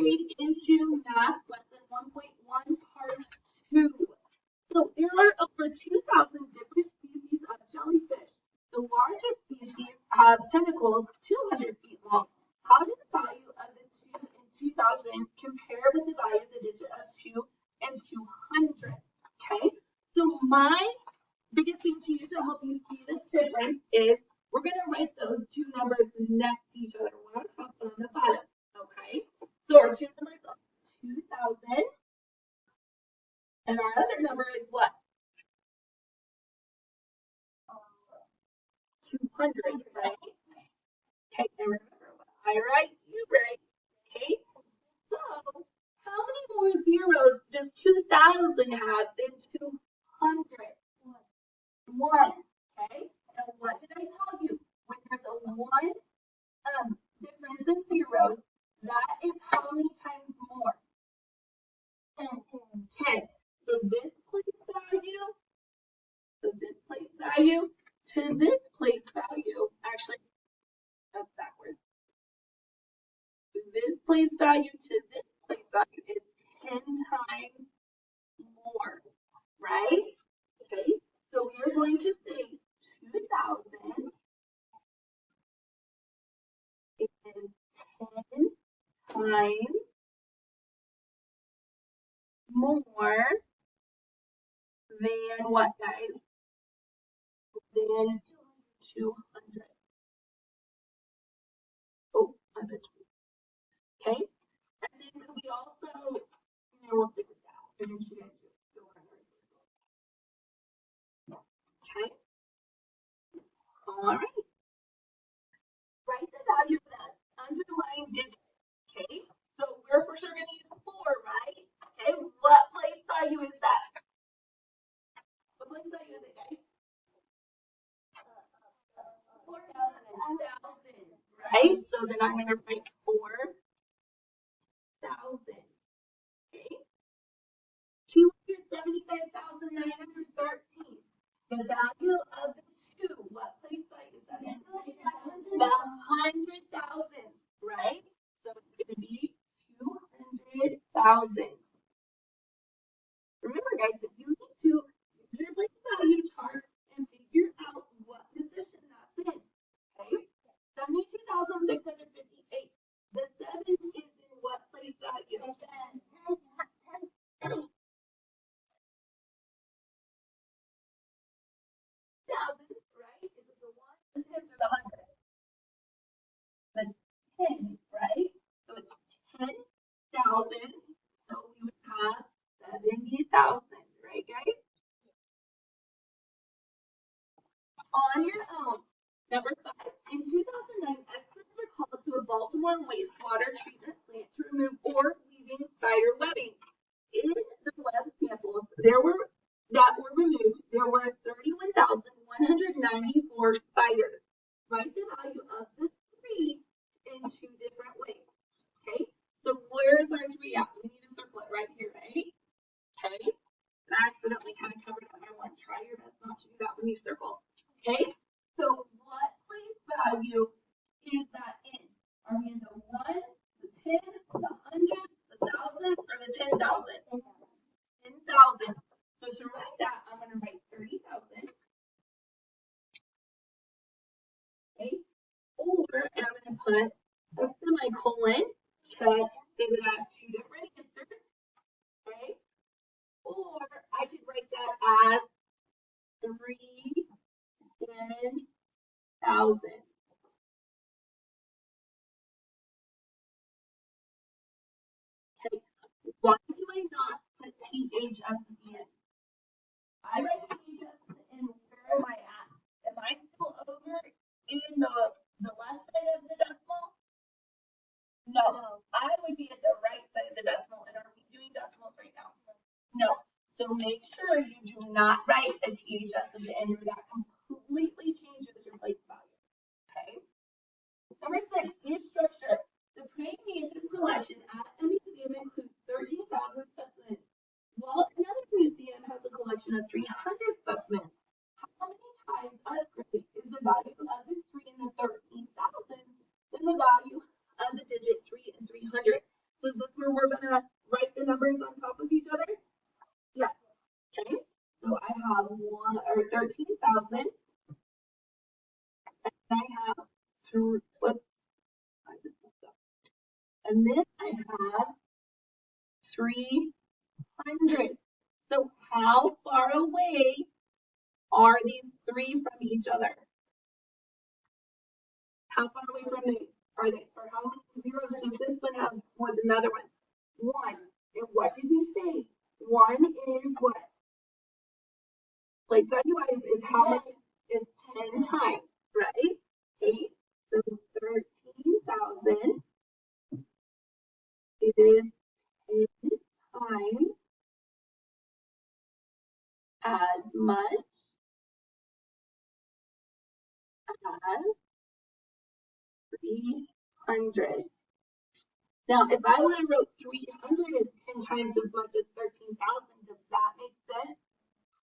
grade into Math Lesson 1.1 Part 2. So there are over 2,000 different species of jellyfish. The largest species have tentacles 200 feet long. How does the value of the 2 and 2,000 compare with the value of the digit of 2 and 200? Okay, so my biggest thing to you to help you see this difference is we're going to write those two numbers next to each other, one on top and on the bottom. Okay, so our two numbers are 2,000, and our other number is what? 200, right? Okay, and remember what I write, you write. Okay, so how many more zeros does 2,000 have than 200? One. Okay, and what did I tell you? When there's a one difference in zeros, that is how many times more? 10. So this place value, to this place value, actually, that's backwards. This place value to this place value is 10 times more, right? Okay, so we are going to say 2,000 is 10 times more than what, guys? Than 200. Oh, I put 2. Okay, and then could we also, we'll stick with that. And then you guys go on. Okay, all right. Write the value of that underlying digit. Okay, so we're for sure going to use 4, right? Okay, what place value is that? What place value is it, guys? 4,000, right? So then I'm going to write 4,000. Okay, 275,913. The value of the 2, what place value is that in? The 100,000, right? So it's going to be 200,000. Remember, guys, if you need to use your place value chart and figure out what position that's in, okay? 72,658. The 7 is in what place value? 10. Thousands, right? Is it the 1, the 10, or the 100? The 10, right? So it's 10,000. So we would have 70,000, right, guys? On your own. Number 5. In 2009, experts were called to a Baltimore wastewater treatment plant to remove ore-weaving spider webbing. In the web samples that were removed, there were 31,194 spiders. Write the value of the 3 in 2 different ways. Okay, so where is our 3 at? We need to circle it right here, right? Okay, I accidentally kind of covered up my 1. Try your best not to do that when you circle. Okay, so what place value is that in? Are we in the 1, the 10, the 100, the thousands, or the 10,000? 10,000. So to write that, I'm going to write 30,000. Okay, or, and I'm going to put a semicolon to say that I have 2 different answers. Okay, or I could write that as 310,000. Okay, why do I not put TH at the end? I write TH at the end. Where am I at? Am I still over in the left side of the decimal? No, I would be at the right side of the decimal. And are we doing decimals right now? No. So make sure you do not write a THS at the end, or that completely changes your place value. Okay. Number 6, use structure. The praying mantis collection at a museum includes 13,000 specimens, while another museum has a collection of 300 specimens. How many times as great is the value of the 3 and the 13,000 than the value of the digit 3 and 300? So is this And then I have 300. So how far away are these three from each other? How far away from they are they? Or how many zeros does this one have with another one? 1. And what did we say? 1 is what? Place value is how many? Is 10 times, right? Okay. So 13,000 is 10 times as much as 300. Now, if I would have wrote 300 is 10 times as much as 13,000, does that make sense?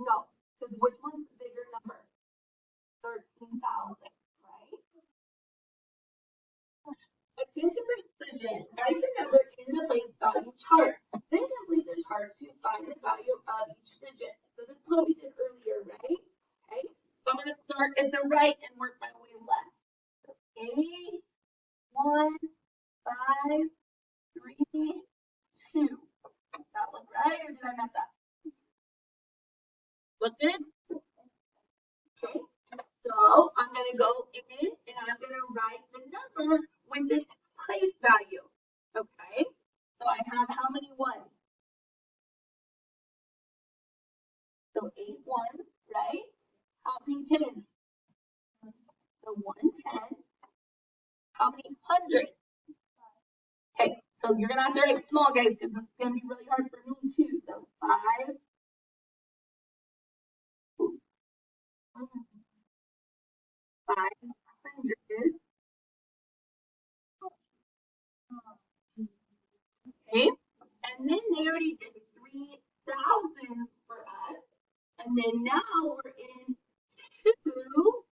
No, because which one's the bigger number? 13,000, right? Attention precision. Write the number in the place value chart. Then complete the chart to find the value of each digit. So this is what we did earlier, right? Okay. So I'm going to start at the right and work my way left. 8, 1, 5, 3, 2. Does that look right, or did I mess up? Look good? Okay. So I'm going to go in and I'm going to write the number with its place value. Okay. So I have how many ones? So 8 ones, right? How many tens? So 110. How many hundreds? Okay, so you're gonna have to write small, guys, because it's gonna be really hard for me too. So 5. Okay, and then they already did 3,000 for us, and then now we're in 2,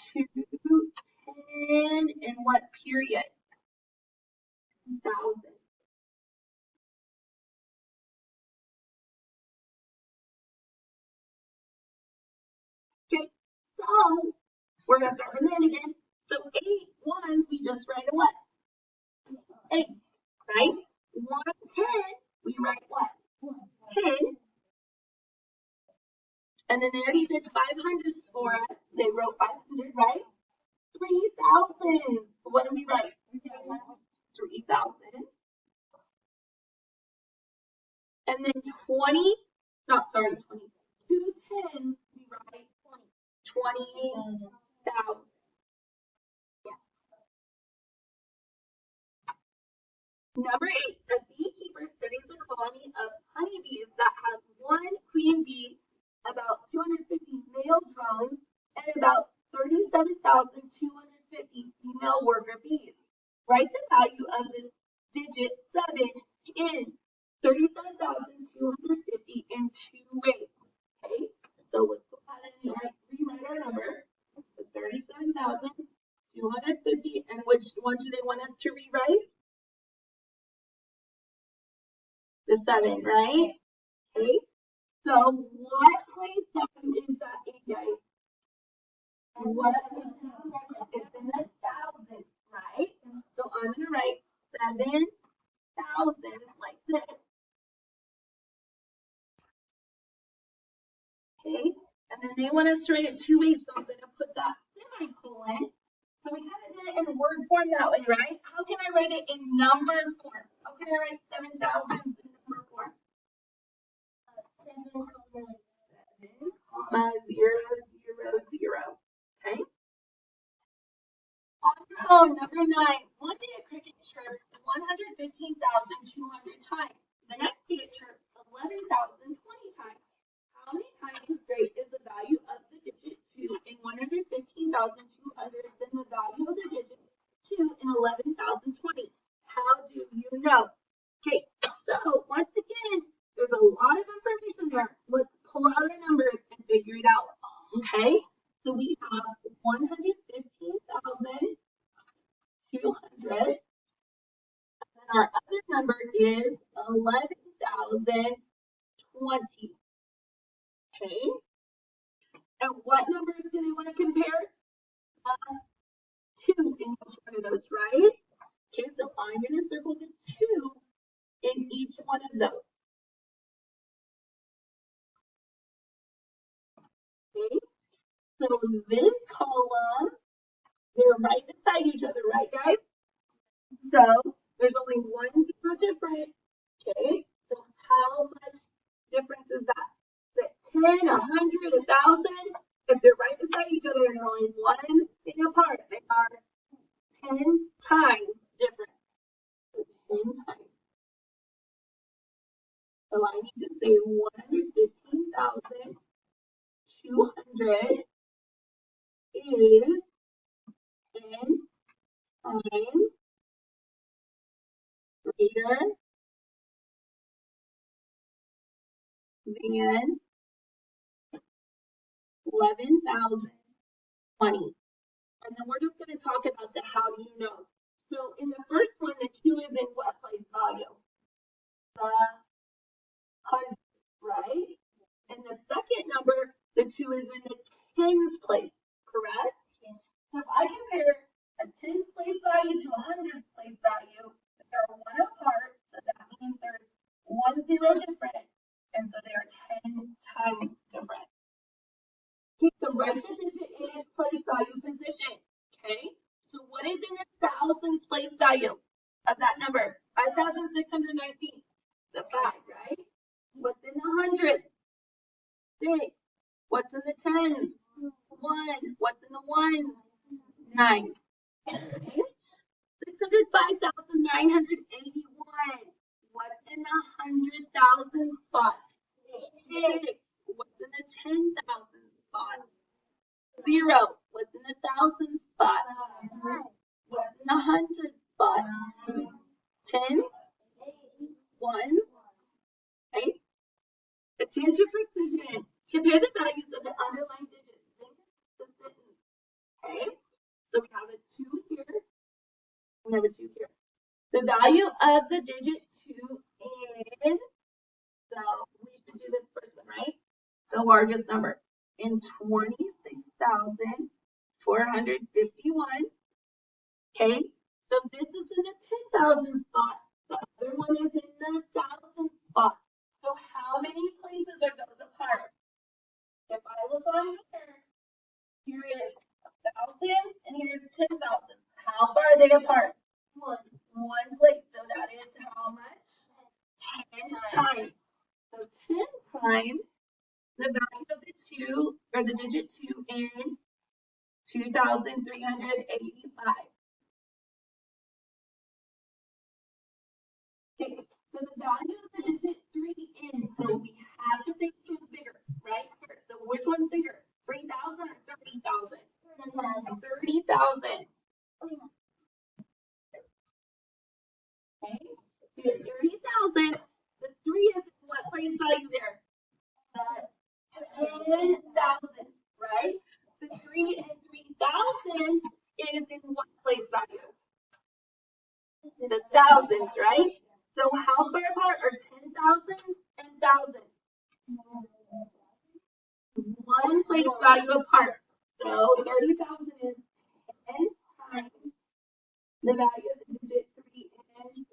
10, and what period? 1,000. Okay, so we're gonna start from the end again. So 8 ones, we just write a what? 8, right? 110, we write what? 10. And then they already did 500s for us. They wrote 500, right? 3,000. What do we write? 3,000. And then 20, not sorry, 20. 2 10s, we write 20,000. Number 8, a beekeeper studies a colony of honeybees that has one queen bee, about 250 male drones, and about 37,250 female worker bees. Write the value of this digit 7 in 37,250 in 2 ways. Okay, so let's go ahead and rewrite our number. 37,250, and which one do they want us to rewrite? The 7, right? Okay. So what place value is that in, guys? What? It's in the thousands, right? So I'm gonna write 7,000 like this. Okay. And then they want us to write it 2 ways, so I'm gonna put that semicolon. So we kind of did it in word form that way, right? How can I write it in number form? How can I write 7,000 in number form? 7, 0, 0, 0. Okay. On your own, number 9. One day a cricket chirps 115,200 times. The next day it chirps 11,020 times. How many times as great is the value of the digit 2 in 115,200 than the value of the digit 2 in 11,020? How do you know? Okay, so once again, there's a lot of information there. Let's pull out our numbers and figure it out. Okay, so we have 115,200. And our other number is 11,020. Okay. And what numbers do they want to compare? 2 in each one of those, right? Okay, so I'm going to circle the 2 in each one of those. Okay, so this column, they're right beside each other, right, guys? So there's only 1 0 different. Okay, so how much difference is that? Is it 10, 100, 1,000? If they're right beside each other and they're only 1 thing apart, they are 10 times different. So 10 times. So I need to say 115,200 is 10 times greater than 11,020. And then we're just going to talk about the how do you know. So in the first one, the 2 is in what place value? The hundreds, right? And the second number, the 2 is in the tens place, correct? So if I compare a tens place value to a hundreds place value, they're 1 apart, so that means there's 1 0 different, and so they are 10 times different. Okay, so write the digit in its place value position. Okay, so what is in the thousands place value of that number? 5,619. The 5, right? What's in the hundreds? 6. What's in the tens? 1. What's in the ones? 9. Okay. 605,981. What's in the 100,000 spot? 6. What's in the 10,000 spot? 0. What's in the 1,000 spot? What's in the 100 spot? 10s, 1s, right? Attention precision. Compare the values of the underlying digits. Think of the sentence. Okay? So we have a 2 here. We have a 2 here. The value of the digit 2 in, so we should do this first one, right? The largest number in 26,451. Okay, so this is in the 10,000 spot. The other one is in the 1,000 spot. So how many places are those apart? If I look on here is 1,000 and here is 10,000. How far are they apart? 1 place. So that is how much? 10 times. So 10 times the value of the 2 or the digit 2 in 2,385. Okay, so the value of the digit 3 in, so we have to say which one's bigger, right? So which one's bigger? 3,000 or 30,000? 30,000. Okay, so you have 30,000. The 3 is what place value there? The 10,000, right? The 3 and 3,000 is in what place value? The thousands, right? So how far apart are 10,000s and thousands? 1 place value apart. So 30,000 is 10 times the value of the digit 3 and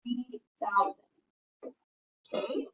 3,000. Okay.